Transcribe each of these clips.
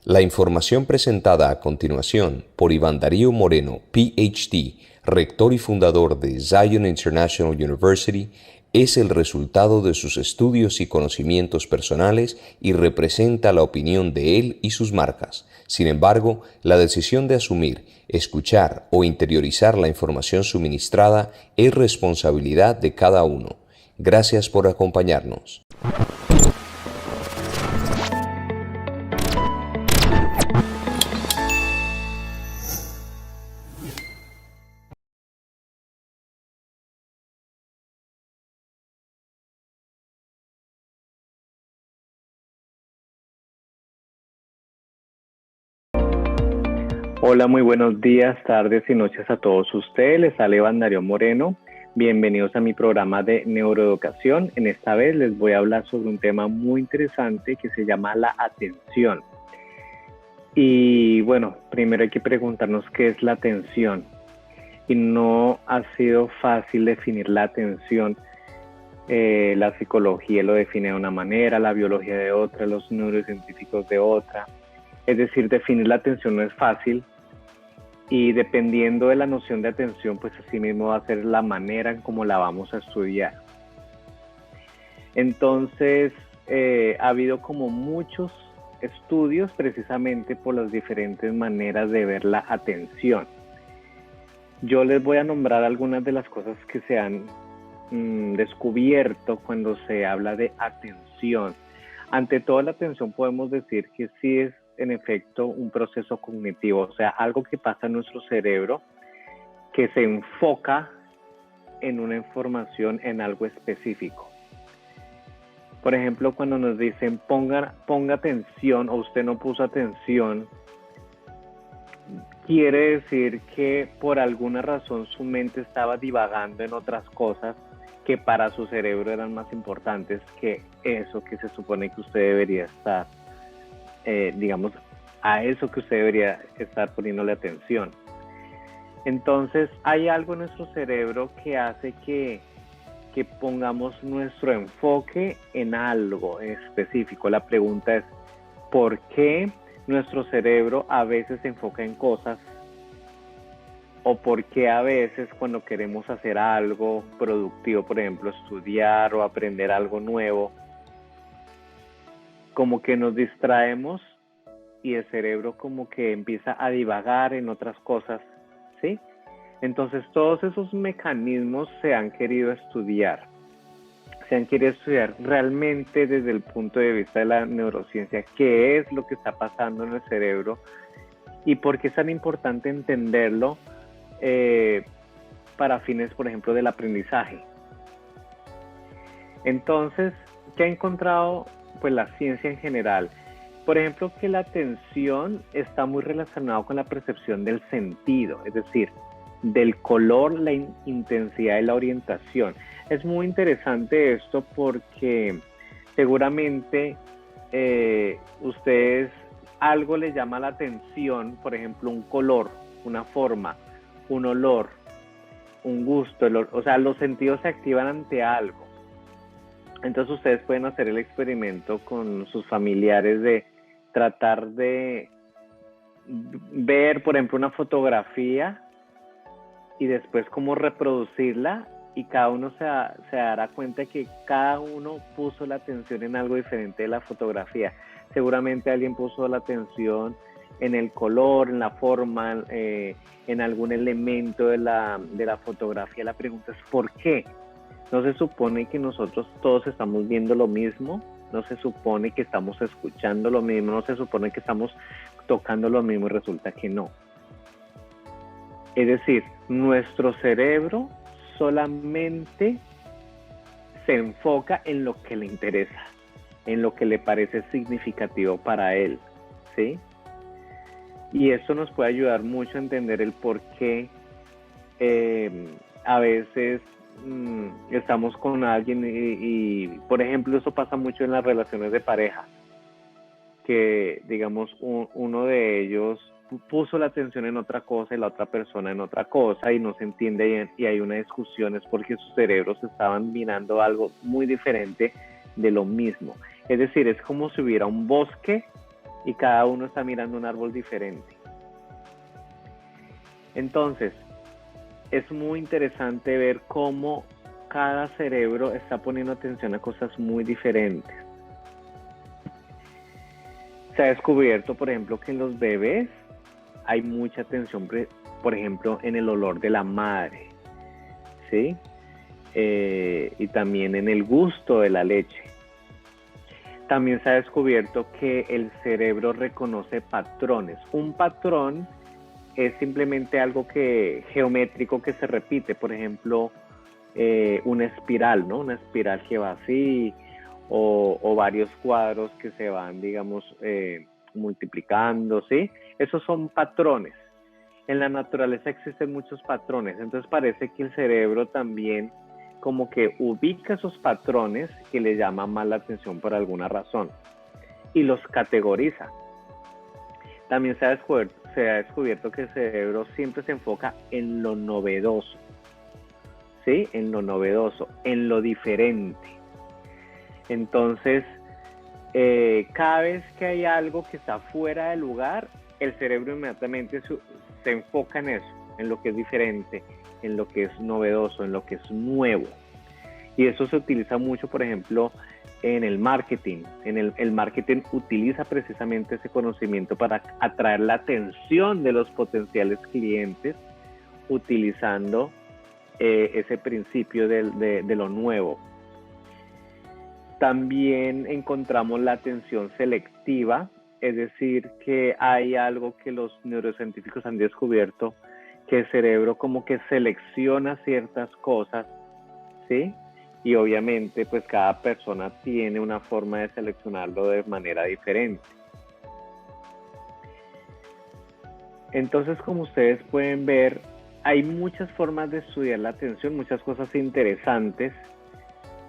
La información presentada a continuación por Iván Darío Moreno, PhD, rector y fundador de Zion International University, es el resultado de sus estudios y conocimientos personales y representa la opinión de él y sus marcas. Sin embargo, la decisión de asumir, escuchar o interiorizar la información suministrada es responsabilidad de cada uno. Gracias por acompañarnos. Hola, muy buenos días, tardes y noches a todos ustedes. Les sale Iván Darío Moreno. Bienvenidos a mi programa de neuroeducación. En esta vez les voy a hablar sobre un tema muy interesante que se llama la atención. Y bueno, primero hay que preguntarnos qué es la atención. Y no ha sido fácil definir la atención. La psicología lo define de una manera, la biología de otra, los neurocientíficos de otra. Es decir, definir la atención no es fácil. Y dependiendo de la noción de atención, pues así mismo va a ser la manera en cómo la vamos a estudiar. Entonces, ha habido como muchos estudios precisamente por las diferentes maneras de ver la atención. Yo les voy a nombrar algunas de las cosas que se han descubierto cuando se habla de atención. Ante todo, la atención podemos decir que sí es en efecto un proceso cognitivo, o sea, algo que pasa en nuestro cerebro que se enfoca en una información, en algo específico. Por ejemplo, cuando nos dicen ponga atención o usted no puso atención, quiere decir que por alguna razón su mente estaba divagando en otras cosas que para su cerebro eran más importantes que eso que se supone que usted debería estar digamos, a eso que usted debería estar poniéndole atención. Entonces, hay algo en nuestro cerebro que hace que pongamos nuestro enfoque en algo específico. La pregunta es, ¿por qué nuestro cerebro a veces se enfoca en cosas? ¿O por qué a veces cuando queremos hacer algo productivo, por ejemplo, estudiar o aprender algo nuevo, como que nos distraemos y el cerebro como que empieza a divagar en otras cosas, ¿sí? Entonces todos esos mecanismos se han querido estudiar realmente desde el punto de vista de la neurociencia, qué es lo que está pasando en el cerebro y por qué es tan importante entenderlo para fines, por ejemplo, del aprendizaje. Entonces, ¿qué ha encontrado pues la ciencia en general? Por ejemplo, que la atención está muy relacionado con la percepción del sentido, es decir, del color, la intensidad y la orientación. Es muy interesante esto porque seguramente ustedes algo les llama la atención, por ejemplo, un color, una forma, un olor, un gusto, o sea, los sentidos se activan ante algo. Entonces ustedes pueden hacer el experimento con sus familiares de tratar de ver, por ejemplo, una fotografía y después cómo reproducirla y cada uno se dará cuenta que cada uno puso la atención en algo diferente de la fotografía. Seguramente alguien puso la atención en el color, en la forma, en algún elemento de la fotografía. La pregunta es ¿por qué? ¿No se supone que nosotros todos estamos viendo lo mismo? ¿No se supone que estamos escuchando lo mismo? ¿No se supone que estamos tocando lo mismo? Y resulta que no. Es decir, nuestro cerebro solamente se enfoca en lo que le interesa, en lo que le parece significativo para él, ¿sí? Y esto nos puede ayudar mucho a entender el por qué a veces estamos con alguien y, por ejemplo, eso pasa mucho en las relaciones de pareja, que digamos uno de ellos puso la atención en otra cosa y la otra persona en otra cosa y no se entiende y hay una discusión, es porque sus cerebros estaban mirando algo muy diferente de lo mismo. Es decir, es como si hubiera un bosque y cada uno está mirando un árbol diferente. Entonces, es muy interesante ver cómo cada cerebro está poniendo atención a cosas muy diferentes. Se ha descubierto, por ejemplo, que en los bebés hay mucha atención, por ejemplo, en el olor de la madre, ¿sí? Y también en el gusto de la leche. También se ha descubierto que el cerebro reconoce patrones. Un patrón es simplemente algo geométrico que se repite, por ejemplo, una espiral, ¿no? Una espiral que va así, o varios cuadros que se van, digamos, multiplicando, ¿sí? Esos son patrones. En la naturaleza existen muchos patrones, entonces parece que el cerebro también como que ubica esos patrones que le llaman más la atención por alguna razón y los categoriza. También se ha descubierto que el cerebro siempre se enfoca en lo novedoso, ¿sí? En lo novedoso, en lo diferente. Entonces, cada vez que hay algo que está fuera de lugar, el cerebro inmediatamente se enfoca en eso, en lo que es diferente, en lo que es novedoso, en lo que es nuevo. Y eso se utiliza mucho, por ejemplo, en el marketing. El marketing utiliza precisamente ese conocimiento para atraer la atención de los potenciales clientes, utilizando ese principio de lo nuevo. También encontramos la atención selectiva, es decir, que hay algo que los neurocientíficos han descubierto, que el cerebro como que selecciona ciertas cosas, ¿sí? Y obviamente pues cada persona tiene una forma de seleccionarlo de manera diferente. Entonces, como ustedes pueden ver, hay muchas formas de estudiar la atención, muchas cosas interesantes,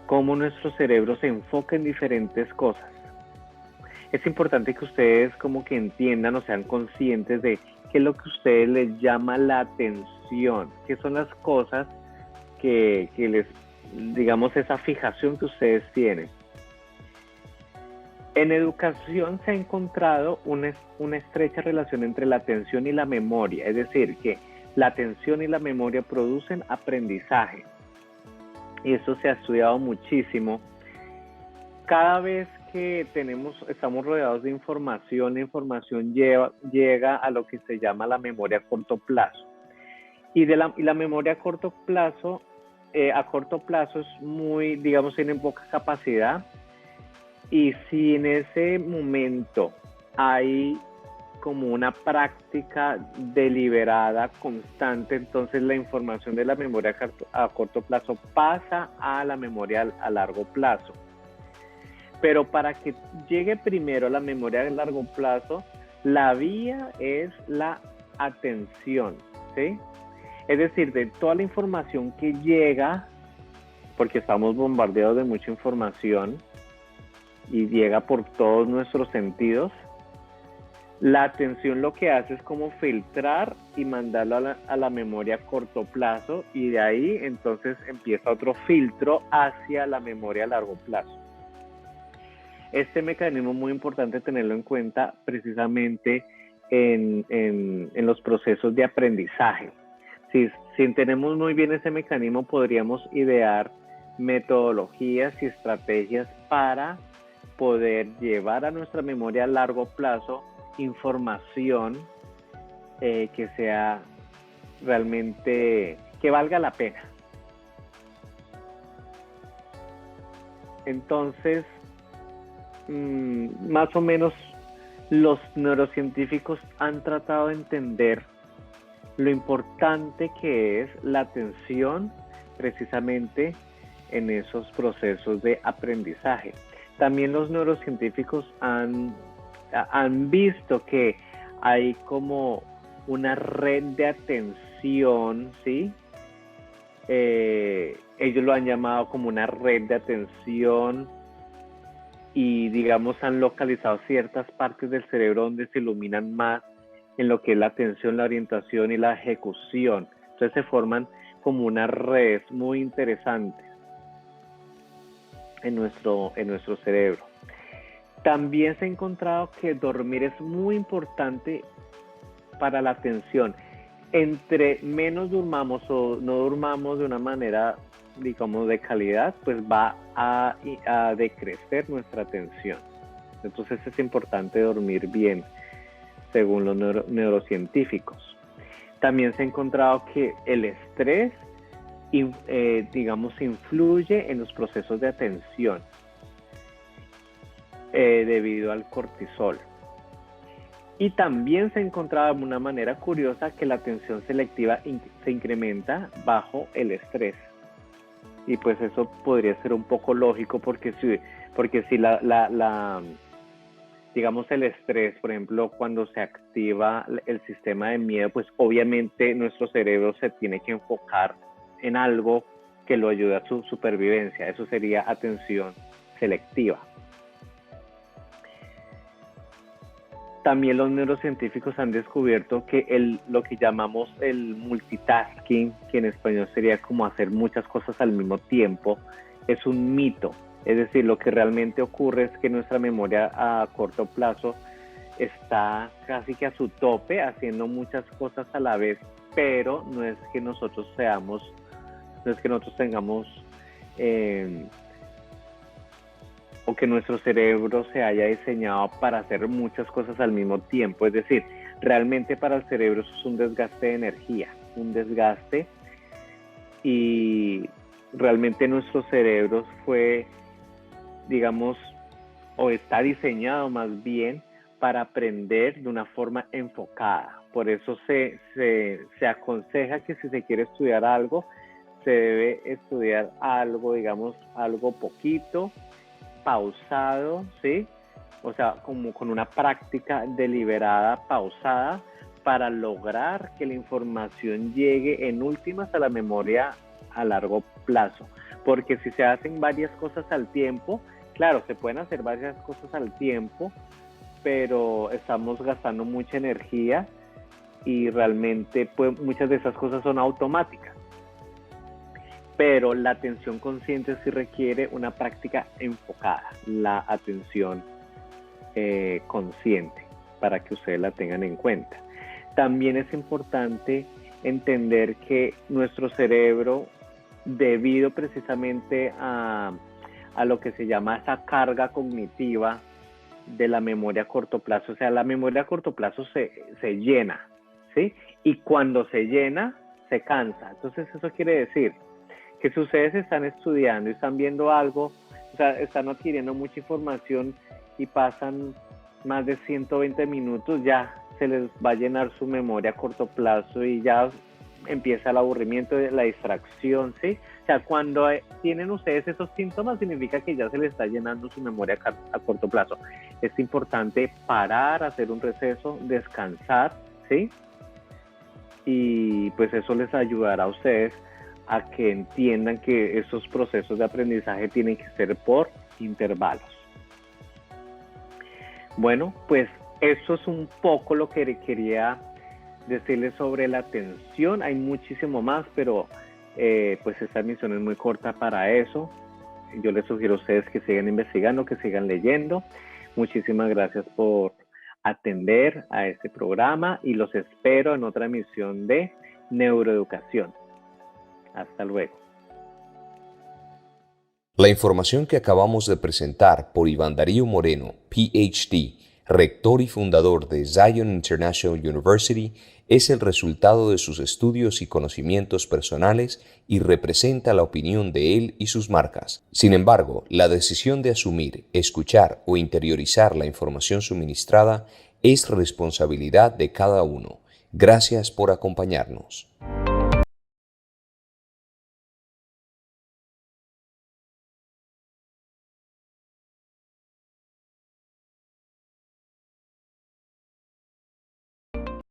cómo nuestro cerebro se enfoca en diferentes cosas. Es importante que ustedes como que entiendan o sean conscientes de qué es lo que a ustedes les llama la atención, qué son las cosas que les, digamos, esa fijación que ustedes tienen. En educación se ha encontrado una estrecha relación entre la atención y la memoria, es decir, que la atención y la memoria producen aprendizaje. Y eso se ha estudiado muchísimo. Cada vez que estamos rodeados de información, la información llega a lo que se llama la memoria a corto plazo. Y la memoria a corto plazo es muy, digamos, tiene poca capacidad. Y si en ese momento hay como una práctica deliberada, constante, entonces la información de la memoria a corto plazo pasa a la memoria a largo plazo. Pero para que llegue primero a la memoria a largo plazo, la vía es la atención, ¿sí? Es decir, de toda la información que llega, porque estamos bombardeados de mucha información y llega por todos nuestros sentidos, la atención lo que hace es como filtrar y mandarlo a la memoria a corto plazo, y de ahí entonces empieza otro filtro hacia la memoria a largo plazo. Este mecanismo es muy importante tenerlo en cuenta precisamente en los procesos de aprendizaje. Si tenemos muy bien ese mecanismo, podríamos idear metodologías y estrategias para poder llevar a nuestra memoria a largo plazo información que sea realmente, que valga la pena. Entonces, más o menos los neurocientíficos han tratado de entender lo importante que es la atención precisamente en esos procesos de aprendizaje. También los neurocientíficos han visto que hay como una red de atención, ¿sí? Ellos lo han llamado como una red de atención, y digamos han localizado ciertas partes del cerebro donde se iluminan más en lo que es la atención, la orientación y la ejecución. Entonces se forman como unas redes muy interesantes en nuestro cerebro. También se ha encontrado que dormir es muy importante para la atención. Entre menos durmamos o no durmamos de una manera, digamos, de calidad, pues va a decrecer nuestra atención. Entonces es importante dormir bien, según los neurocientíficos. También se ha encontrado que el estrés, digamos, influye en los procesos de atención debido al cortisol. Y también se ha encontrado de una manera curiosa que la atención selectiva se incrementa bajo el estrés. Y pues eso podría ser un poco lógico porque si digamos el estrés, por ejemplo, cuando se activa el sistema de miedo, pues obviamente nuestro cerebro se tiene que enfocar en algo que lo ayude a su supervivencia. Eso sería atención selectiva. También los neurocientíficos han descubierto que lo que llamamos el multitasking, que en español sería como hacer muchas cosas al mismo tiempo, es un mito. Es decir, lo que realmente ocurre es que nuestra memoria a corto plazo está casi que a su tope, haciendo muchas cosas a la vez, pero no es que nosotros tengamos o que nuestro cerebro se haya diseñado para hacer muchas cosas al mismo tiempo. Es decir, realmente para el cerebro eso es un desgaste de energía, un desgaste, y realmente nuestro cerebro fue, digamos, o está diseñado más bien para aprender de una forma enfocada. Por eso se aconseja que si se quiere estudiar algo, se debe estudiar algo, digamos, algo poquito, pausado, ¿sí? O sea, como con una práctica deliberada, pausada, para lograr que la información llegue en últimas a la memoria a largo plazo. Porque si se hacen varias cosas al tiempo, claro, se pueden hacer varias cosas al tiempo, pero estamos gastando mucha energía y realmente pues, muchas de esas cosas son automáticas. Pero la atención consciente sí requiere una práctica enfocada, la atención consciente, para que ustedes la tengan en cuenta. También es importante entender que nuestro cerebro, debido precisamente a lo que se llama esa carga cognitiva de la memoria a corto plazo, o sea, la memoria a corto plazo se llena, ¿sí? Y cuando se llena, se cansa. Entonces eso quiere decir que si ustedes están estudiando y están viendo algo, o sea, están adquiriendo mucha información y pasan más de 120 minutos, ya se les va a llenar su memoria a corto plazo y ya empieza el aburrimiento, la distracción, ¿sí? O sea, cuando tienen ustedes esos síntomas, significa que ya se les está llenando su memoria a corto plazo. Es importante parar, hacer un receso, descansar, ¿sí? Y pues eso les ayudará a ustedes a que entiendan que esos procesos de aprendizaje tienen que ser por intervalos. Bueno, pues eso es un poco lo que quería decirles sobre la atención. Hay muchísimo más, pero pues esta emisión es muy corta para eso. Yo les sugiero a ustedes que sigan investigando, que sigan leyendo. Muchísimas gracias por atender a este programa y los espero en otra emisión de Neuroeducación. Hasta luego. La información que acabamos de presentar por Iván Darío Moreno, PhD, rector y fundador de Zion International University, es el resultado de sus estudios y conocimientos personales y representa la opinión de él y sus marcas. Sin embargo, la decisión de asumir, escuchar o interiorizar la información suministrada es responsabilidad de cada uno. Gracias por acompañarnos.